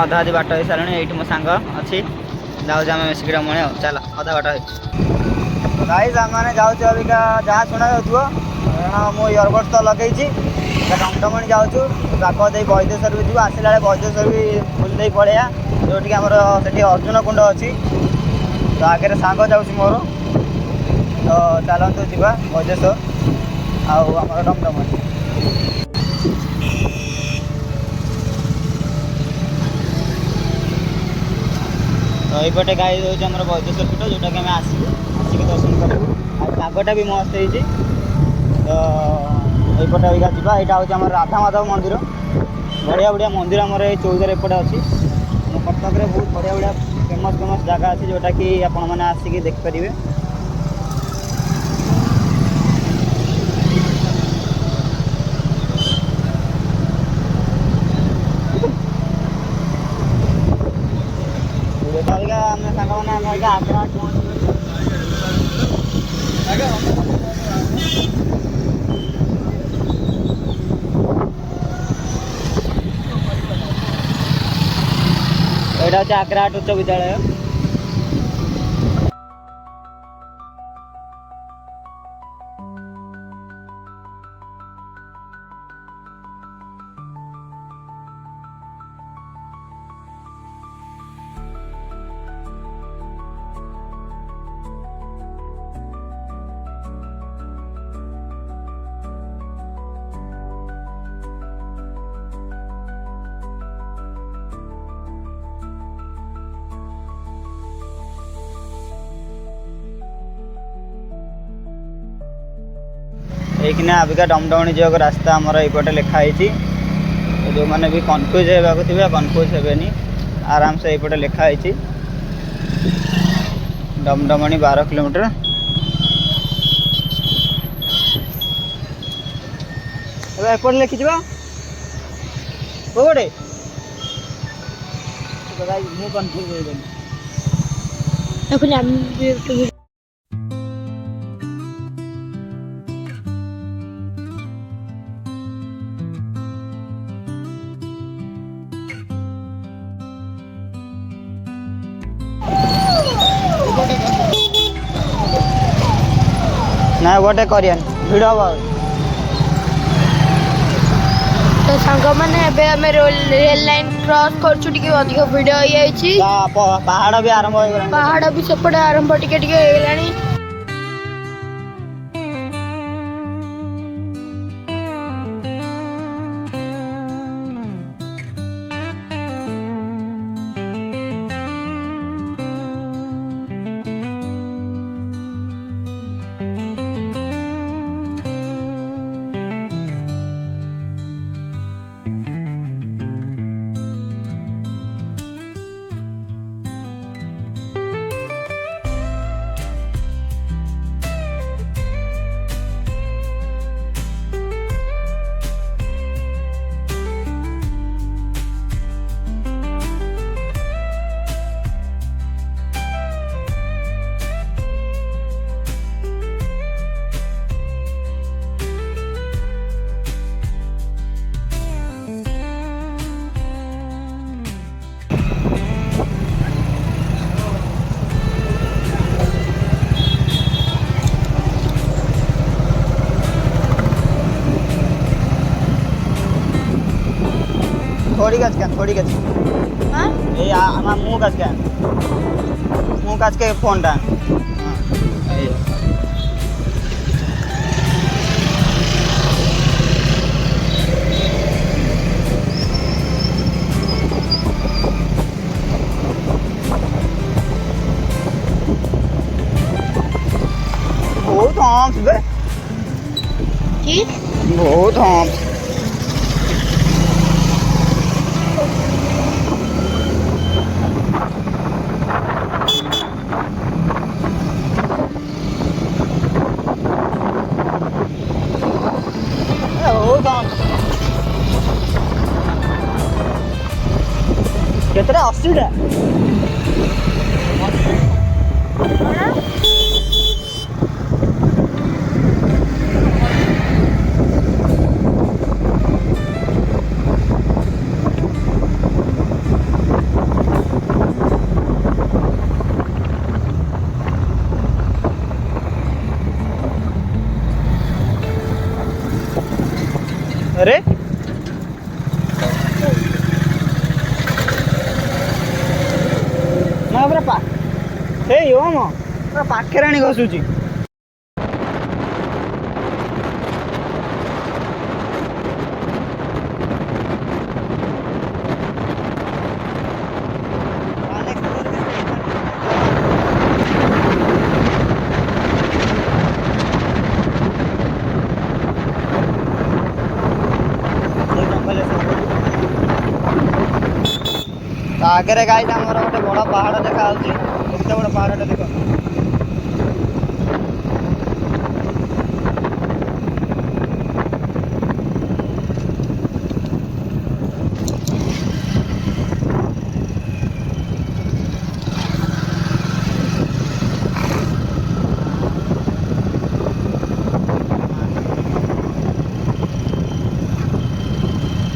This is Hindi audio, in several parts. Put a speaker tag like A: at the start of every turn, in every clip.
A: अधा अधी बाट हो सारे ये मो सांग अच्छी जाऊँ आम शीघ्र मुझे चल अधा बाट गाइस आम मैंने जाऊँ अबिका जहाँ शुणा जाऊ कारण मु इयरबड्स तो लगे टमटमणी जाऊँ बाकदे वैदेश्वर भी जीव आसला वैदेश्वर भी बुलदे पड़े जो से अर्जुन कुंड अच्छी तो आगे सांग जाऊँ मोर तो चलतु जा वैदेश्वर आम टमटमणी तो यपटे गाई हूँ आम वैदेश्वर पीठ जोटा कि आसिक दर्शन करूँ पागटा भी मस्त हो तो यपटे अबिका जावा यहाँ हूँ आम राधा माधव मंदिर बढ़िया बढ़िया मंदिर आमर ये चौधर एपटे अच्छी कटक में बहुत बढ़िया बढ़िया फेमस फेमस जगह अच्छी जोटा कि आपण मैंने आसिक देखिपारे आम सांग मैंने आग्रा यहाँ हूँ आग्रा उच्च विद्यालय এইখানে আবিকা ডমডমণি যাওয়ার রাস্তা আমার এইপটে লেখা হয়েছি जो मैंने भी कन्फ्यूज होगा थे कन्फ्यूज हेनी आराम से এইপটে লেখা হয়েছি डमडमणी 12 किलोमीटर एपटे लिखी कोटे मुझे कन्फ्यूज हो गई ना गोटे करियन भिड़ हम
B: तो सांग मैंने रेल लाइन क्रॉस कर अधिक भिड़ हो
A: पहाड़ भी आरंभ हो
B: पहाड़ भी सेपटे आरंभ टिके
A: थोड़ी गज ये आमा मुँह कस के फोन टा बहुत हम्स बे बहुत हम्स केतरा 80 टा ଏଇ ଓମ ପୁରା ପାଖରେ ଆଣି ଘଷୁଛି। आगे गाइस आमर गोटे बड़ पहाड़ देखा केते बड़ पहाड़ देख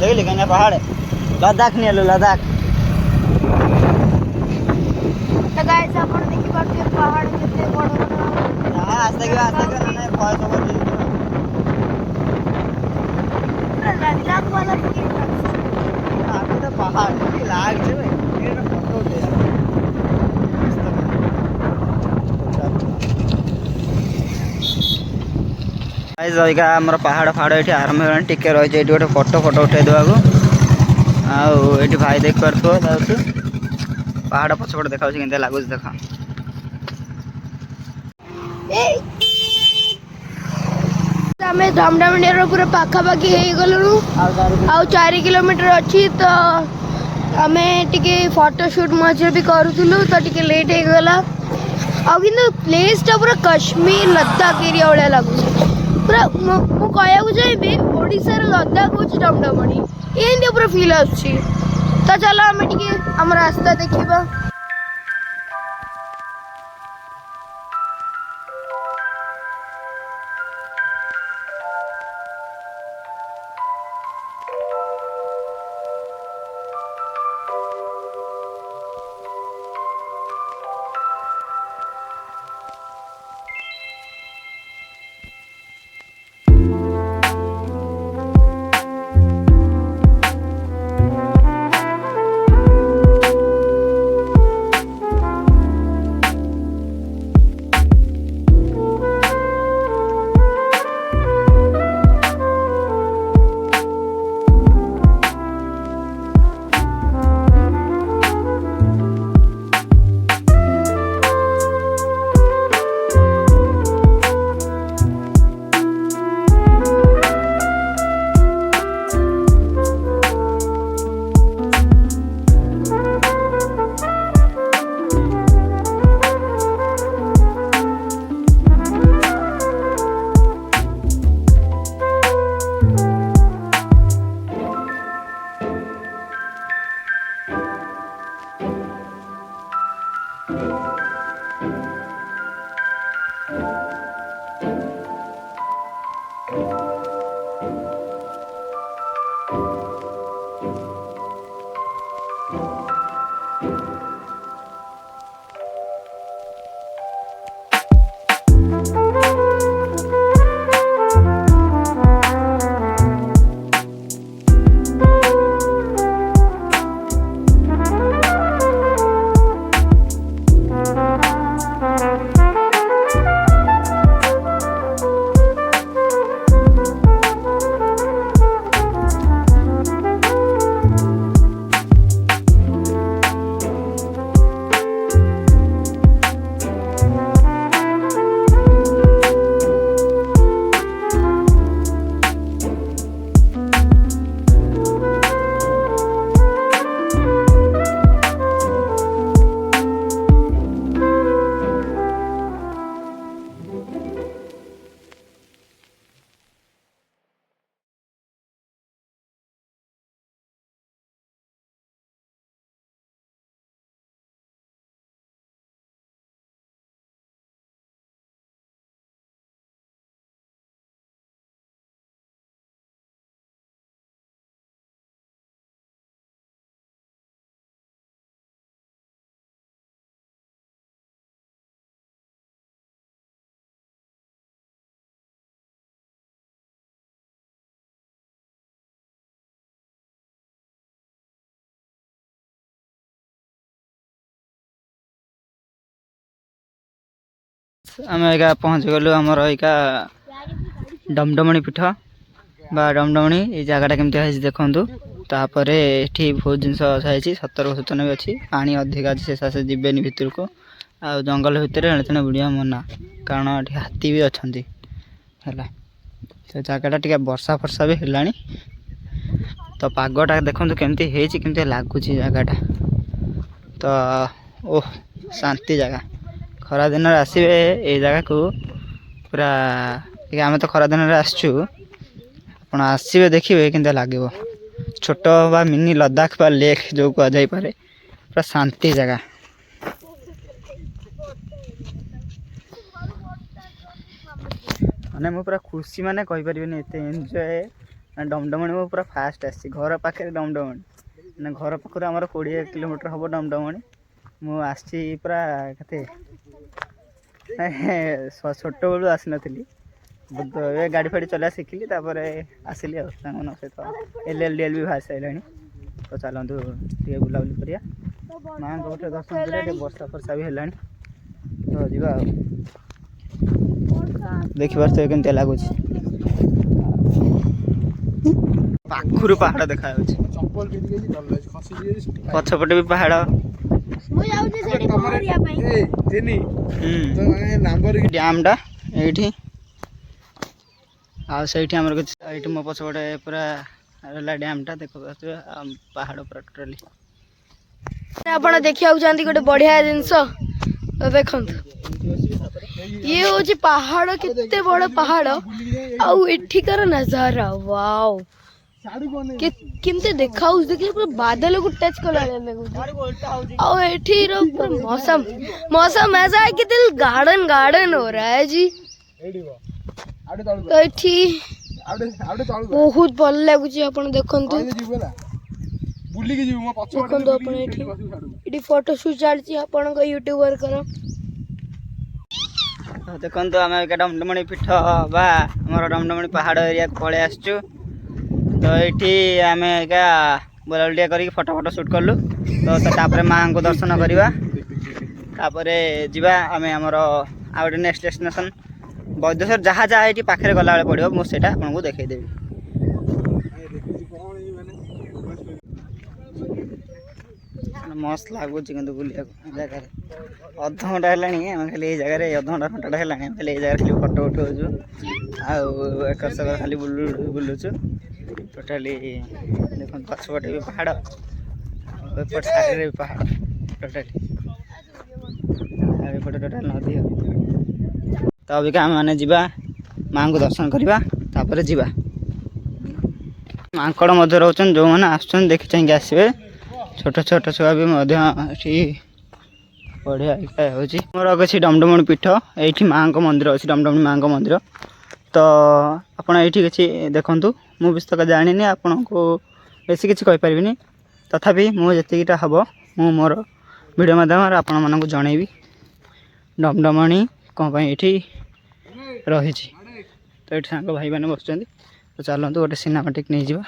A: देखली कन्या पहाड़ लद्दाख नहीं हेलो लद्दाख
B: तो गाइस आपण देखि पारते पहाड़ केते बड़ बड़
A: हां आस्ते के ना फॉल ओवर दे
B: लद्दाख वाला फीलिंग
A: आगे तो पहाड़ की लाग छे भाई ये फोटो उठे गाइस अइका हमर पहाड़ फाड़ एठी आरंभ होन टिके रहि जे गोटे फोटो उठे देबा को आ एठी भाई देख परतो जाउछु पहाड़ पछपड़ देखा केंते लागुच देखा
B: आमे धमडामणिया पूरा पाखापाखि हो गलु आउ 4 किलोमीटर अच्छी तो आमे टिके फोटोशूट मझे भी करूँ तो टिके लेट हो गला आ किंतु प्लेस टा पूरा कश्मीर लद्दाख एरिया वाला लगुच पूरा मु कहया चाहिए ओडिशा रे लद्दाख होची धमडामणि एंदी पूरा फील आछी तो चलो आमे टिके हम रास्ता देखिबा।
A: आम एका पहुँच गलु आमर एका डमडमणी पीठ बा डमडमणी ये जगटा केमती है देखु तापर ये बहुत जिन सतर्क सूचना भी अच्छी पानी अधिक अच्छी से जीवेनि भितर को आ जंगल भितर एणे बुड़िया मना कारण ये हाथी भी अच्छा है तो जगटा टे वर्षा फर्षा भी है तो पागटा देखो केमती केमती लगुच जगटा तो ओह शांति जगह खरा दिन आसवे ये जगह को पूरा आम तो खरा दिन आसचु आप आसवे देखिए केमती लगे छोट बा मिनी लद्दाख बा लेक जो कहुई पारे पूरा शांति जगह माने पूरा खुशी माने कही परिबेनी एते एन्जॉय डमडमणी मो पूरा फास्ट आसी घर पाखे डमडमणी माने घर पाखर आमर 20 किलोमीटर हम डमडमणी मु आसी पूरा कते छोट बेलू आसी नथिली गाड़ी फाड़ी चला शिखिली आसिली सहित LLDL भी बाहर सारे तो चलतु टे बुलाबुली करिया माँ को गोटे दर्शन करिया वर्षा फर्षा भी है तो जा देखी पार्थ केमती लगुच पाखु पहाड़ देखा पछपटे भी पहाड़ डैम टा ये आमर ये मो पछपटे पूरा डैम टा देख पहाड़ पूरा टोटाली
B: आप देखा चाहती गोटे बढ़िया जिनस देखु ये हूँ पहाड़ केते बड़ पहाड़ आठिकार नजारा वाओ केमते देखा देखिए पूरा बादल को टच कला मौसम मौसम ऐसा है कि दिल गार्डन गार्डन हो रहा है जी तो ये बहुत भल लगुच आप देखु फोटो शूट चलती यूट्यूबर कर
A: देखो आम एक डमडमणी पीठ बा आम डमडमणी पहाड़ एरिया को पलि आसचु तो ये आम एक बुलाबुली कर फोटो फोटो शूट कलु तो माँ को दर्शन करवा जावा आम आमर आ गए नेक्स्ट डेस्टिनेशन बौद्धेश्वर जहाँ जहाँ ये पाखे गला पड़ो मुझे आपको देखईदेवी मस्त लगुच बुलिया जगह अध घंटा है खाली ये जगह अध घंटा घंटा है खाली जगह खाली फोटो उठाऊ आकर खाली बुलुचु टोटाली देख पछपटे भी पहाड़ एपट साइड भी पहाड़ टोटाली एपटे टोटाल नदी तो अबिका आम मैंने जा माँ को दर्शन करवा जावा माकड़ मध्य रोचन जो मैंने आसुन देखी चाहिए आसवे छोट छोट छुआ भी बढ़िया मोर अच्छी डमडमणी पीठ ये माँ को मंदिर अच्छी डमडमणी माँ को मंदिर तो आपड़ ये किसी देखूँ मु पुस्तक जानी आपन को बेसी किसी कहीपरि तथापि मुझेटा हम मु मोर वीडियो माध्यम आपण मानक जनइबी डमडमणी कौन ये रही तो ये सांग भाई मैंने बस तो चलते गोटे सिनेमाटिक नहीं जा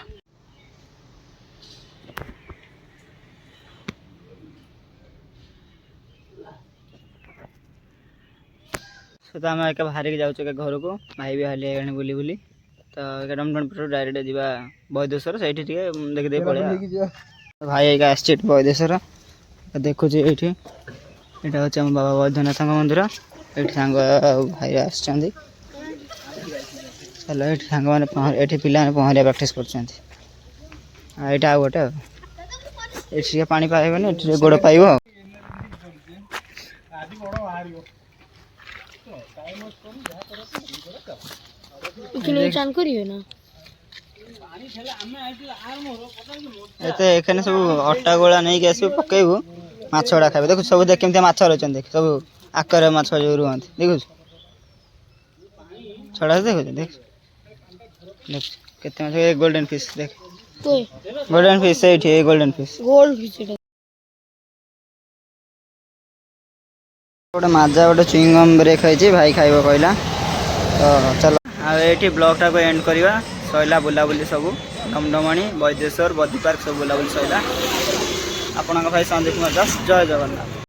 A: तो आम एक बाहर के जाऊँ घर को भाई भी हाली आगे बुली बुली तो डमडमणी पीठ डायरेक्ट जा बौद्धेश्वर से देखी पड़े भाई एक आस बौद्धेश्वर देखुच ये हूँ आम बाबा बैद्यनाथ मंदिर ये सांग भाई आस चलो ये सांग मैंने ये पिला पहरिया प्राक्ट कर गोटे ये पानी पाइबनी ये गोड़ पाइब एखे सब अटा गोला नहीं आस पकेबू माछ गुड़ा खाए देखो सब देख केमती माछ रही देख सब आकर माछ जो रुहत देखु छड़ा देख देख देख केते माछ गोल्डन फिश देख गोल्डन फिश ये गोल्डन फिश गोटे माजा गोटे चुईंगम ब्रेक है भाई खाइब कहला तो चलो ये ब्लॉग टाक एंड करवा सैला बुलाबुली सब डमडमणी बैद्येश्वर बद्री पार्क सब बुलाबुली सैला आपण भाई संदीप कुमार दास जय जगन्नाथ।